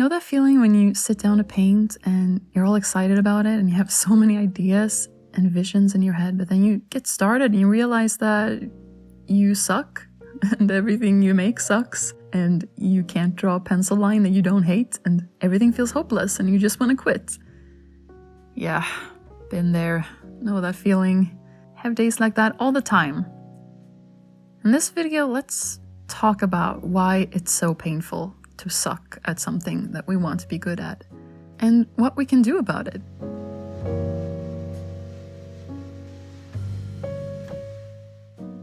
Know that feeling when you sit down to paint and you're all excited about it and you have so many ideas and visions in your head, but then you get started and you realize that you suck and everything you make sucks and you can't draw a pencil line that you don't hate and everything feels hopeless and you just want to quit. Yeah, been there. Know that feeling. Have days like that all the time. In this video, let's talk about why it's so painful to suck at something that we want to be good at, and what we can do about it.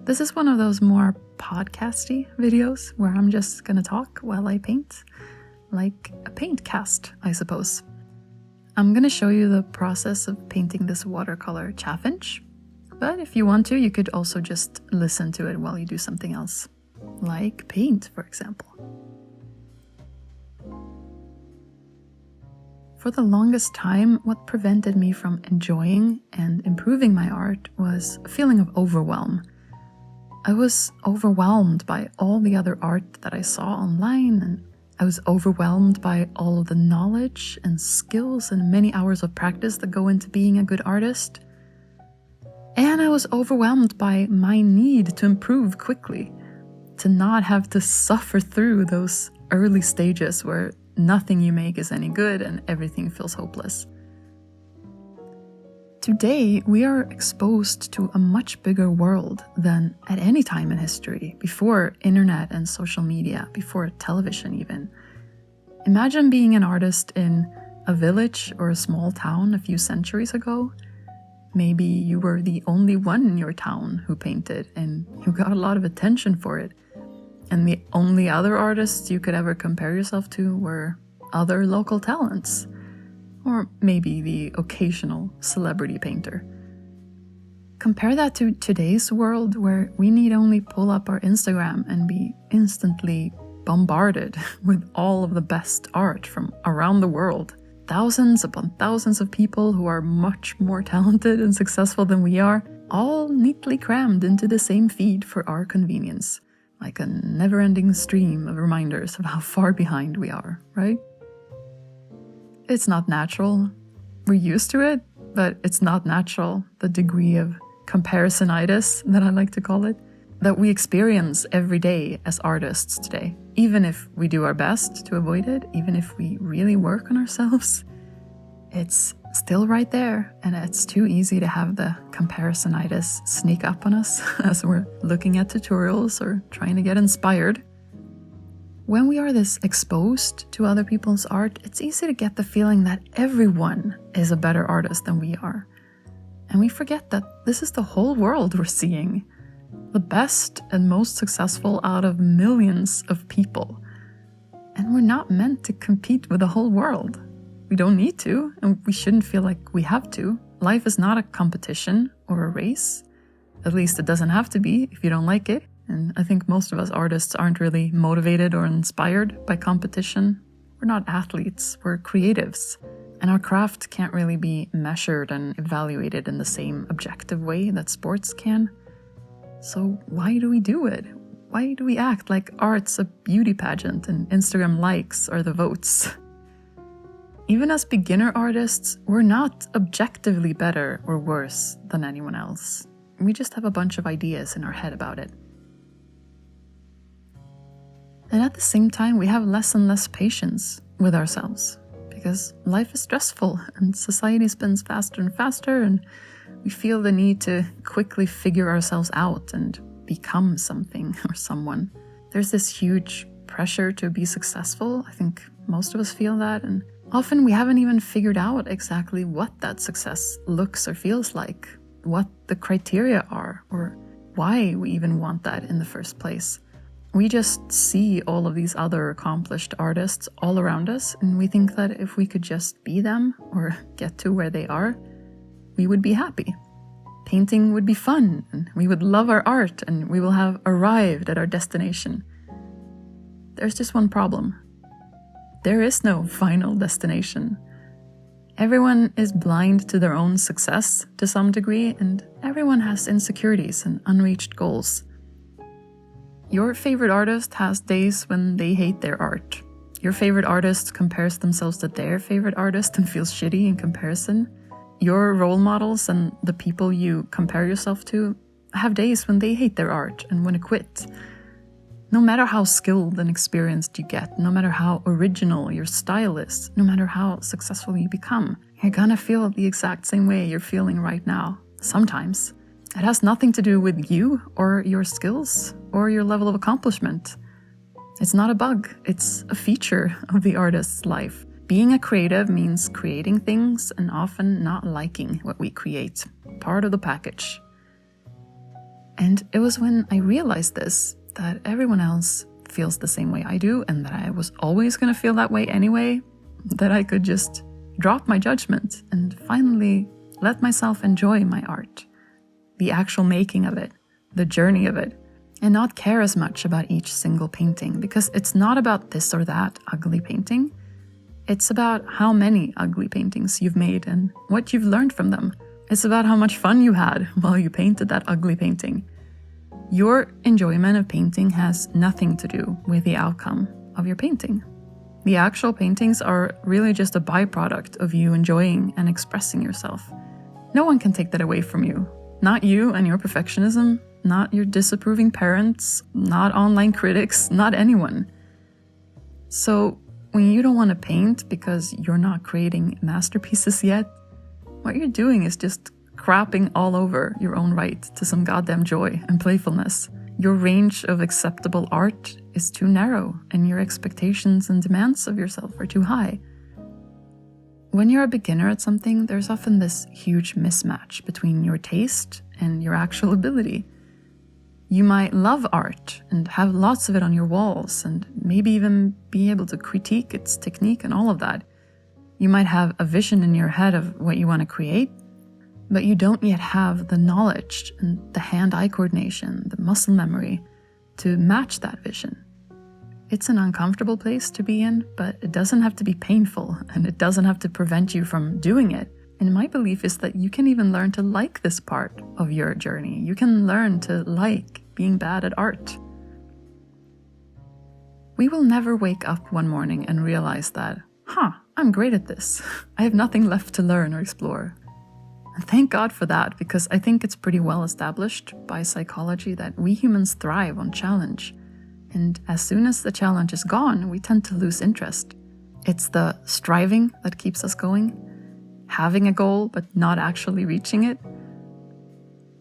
This is one of those more podcasty videos where I'm just gonna talk while I paint, like a paint cast, I suppose. I'm gonna show you the process of painting this watercolor chaffinch, but if you want to, you could also just listen to it while you do something else, like paint, for example. For the longest time, what prevented me from enjoying and improving my art was a feeling of overwhelm. I was overwhelmed by all the other art that I saw online, and I was overwhelmed by all of the knowledge and skills and many hours of practice that go into being a good artist. And I was overwhelmed by my need to improve quickly, to not have to suffer through those early stages where nothing you make is any good and everything feels hopeless. Today, we are exposed to a much bigger world than at any time in history, before internet and social media, before television even. Imagine being an artist in a village or a small town a few centuries ago. Maybe you were the only one in your town who painted and you got a lot of attention for it. And the only other artists you could ever compare yourself to were other local talents. Or maybe the occasional celebrity painter. Compare that to today's world where we need only pull up our Instagram and be instantly bombarded with all of the best art from around the world. Thousands upon thousands of people who are much more talented and successful than we are, all neatly crammed into the same feed for our convenience. Like a never-ending stream of reminders of how far behind we are, right? It's not natural. We're used to it, but it's not natural, the degree of comparisonitis, that I like to call it, that we experience every day as artists today. Even if we do our best to avoid it, even if we really work on ourselves, it's still right there, and it's too easy to have the comparisonitis sneak up on us as we're looking at tutorials or trying to get inspired. When we are this exposed to other people's art, it's easy to get the feeling that everyone is a better artist than we are. And we forget that this is the whole world we're seeing. The best and most successful out of millions of people. And we're not meant to compete with the whole world. We don't need to, and we shouldn't feel like we have to. Life is not a competition or a race. At least it doesn't have to be if you don't like it. And I think most of us artists aren't really motivated or inspired by competition. We're not athletes, we're creatives. And our craft can't really be measured and evaluated in the same objective way that sports can. So why do we do it? Why do we act like art's a beauty pageant and Instagram likes are the votes? Even as beginner artists, we're not objectively better or worse than anyone else. We just have a bunch of ideas in our head about it. And at the same time, we have less and less patience with ourselves because life is stressful and society spins faster and faster, and we feel the need to quickly figure ourselves out and become something or someone. There's this huge pressure to be successful. I think most of us feel that, and often we haven't even figured out exactly what that success looks or feels like, what the criteria are, or why we even want that in the first place. We just see all of these other accomplished artists all around us, and we think that if we could just be them or get to where they are, we would be happy. Painting would be fun, and we would love our art, and we will have arrived at our destination. There's just one problem. There is no final destination. Everyone is blind to their own success to some degree, and everyone has insecurities and unreached goals. Your favorite artist has days when they hate their art. Your favorite artist compares themselves to their favorite artist and feels shitty in comparison. Your role models and the people you compare yourself to have days when they hate their art and want to quit. No matter how skilled and experienced you get, no matter how original your style is, no matter how successful you become, you're gonna feel the exact same way you're feeling right now, sometimes. It has nothing to do with you or your skills or your level of accomplishment. It's not a bug, it's a feature of the artist's life. Being a creative means creating things and often not liking what we create. Part of the package. And it was when I realized this, that everyone else feels the same way I do, and that I was always going to feel that way anyway, that I could just drop my judgment and finally let myself enjoy my art, the actual making of it, the journey of it, and not care as much about each single painting, because it's not about this or that ugly painting. It's about how many ugly paintings you've made and what you've learned from them. It's about how much fun you had while you painted that ugly painting. Your enjoyment of painting has nothing to do with the outcome of your painting. The actual paintings are really just a byproduct of you enjoying and expressing yourself. No one can take that away from you. Not you and your perfectionism, not your disapproving parents, not online critics, not anyone. So when you don't want to paint because you're not creating masterpieces yet, what you're doing is just crapping all over your own right to some goddamn joy and playfulness. Your range of acceptable art is too narrow, and your expectations and demands of yourself are too high. When you're a beginner at something, there's often this huge mismatch between your taste and your actual ability. You might love art and have lots of it on your walls, and maybe even be able to critique its technique and all of that. You might have a vision in your head of what you want to create, but you don't yet have the knowledge and the hand-eye coordination, the muscle memory to match that vision. It's an uncomfortable place to be in, but it doesn't have to be painful, and it doesn't have to prevent you from doing it. And my belief is that you can even learn to like this part of your journey. You can learn to like being bad at art. We will never wake up one morning and realize that, I'm great at this. I have nothing left to learn or explore. And thank God for that, because I think it's pretty well established by psychology that we humans thrive on challenge. And as soon as the challenge is gone, we tend to lose interest. It's the striving that keeps us going, having a goal but not actually reaching it.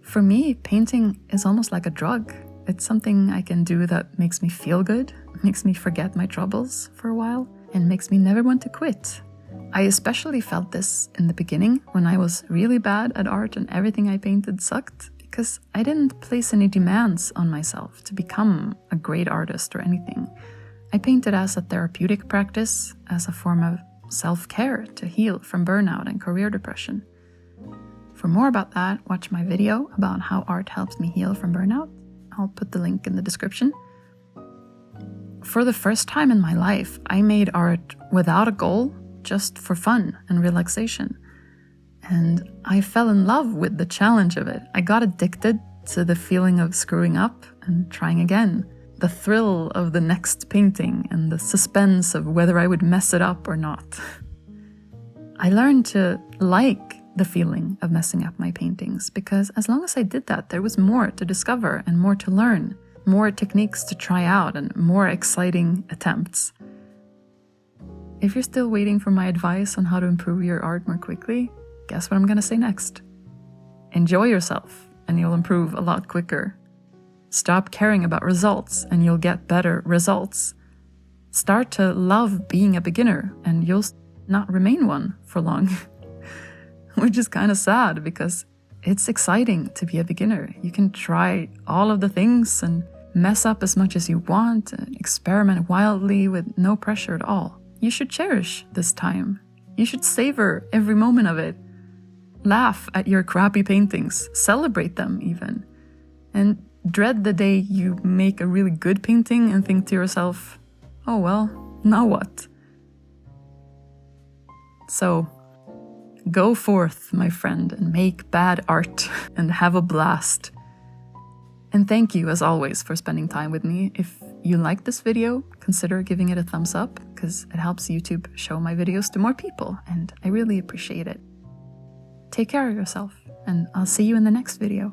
For me, painting is almost like a drug. It's something I can do that makes me feel good, makes me forget my troubles for a while, and makes me never want to quit. I especially felt this in the beginning when I was really bad at art and everything I painted sucked, because I didn't place any demands on myself to become a great artist or anything. I painted as a therapeutic practice, as a form of self-care to heal from burnout and career depression. For more about that, watch my video about how art helps me heal from burnout. I'll put the link in the description. For the first time in my life, I made art without a goal, just for fun and relaxation. And I fell in love with the challenge of it. I got addicted to the feeling of screwing up and trying again, the thrill of the next painting and the suspense of whether I would mess it up or not. I learned to like the feeling of messing up my paintings, because as long as I did that, there was more to discover and more to learn, more techniques to try out and more exciting attempts. If you're still waiting for my advice on how to improve your art more quickly, guess what I'm going to say next? Enjoy yourself and you'll improve a lot quicker. Stop caring about results and you'll get better results. Start to love being a beginner and you'll not remain one for long. Which is kind of sad, because it's exciting to be a beginner. You can try all of the things and mess up as much as you want and experiment wildly with no pressure at all. You should cherish this time. You should savor every moment of it. Laugh at your crappy paintings. Celebrate them even. And dread the day you make a really good painting and think to yourself, oh well, now what? So, go forth, my friend, and make bad art and have a blast. And thank you, as always, for spending time with me. If you liked this video, consider giving it a thumbs up, because it helps YouTube show my videos to more people, and I really appreciate it. Take care of yourself, and I'll see you in the next video.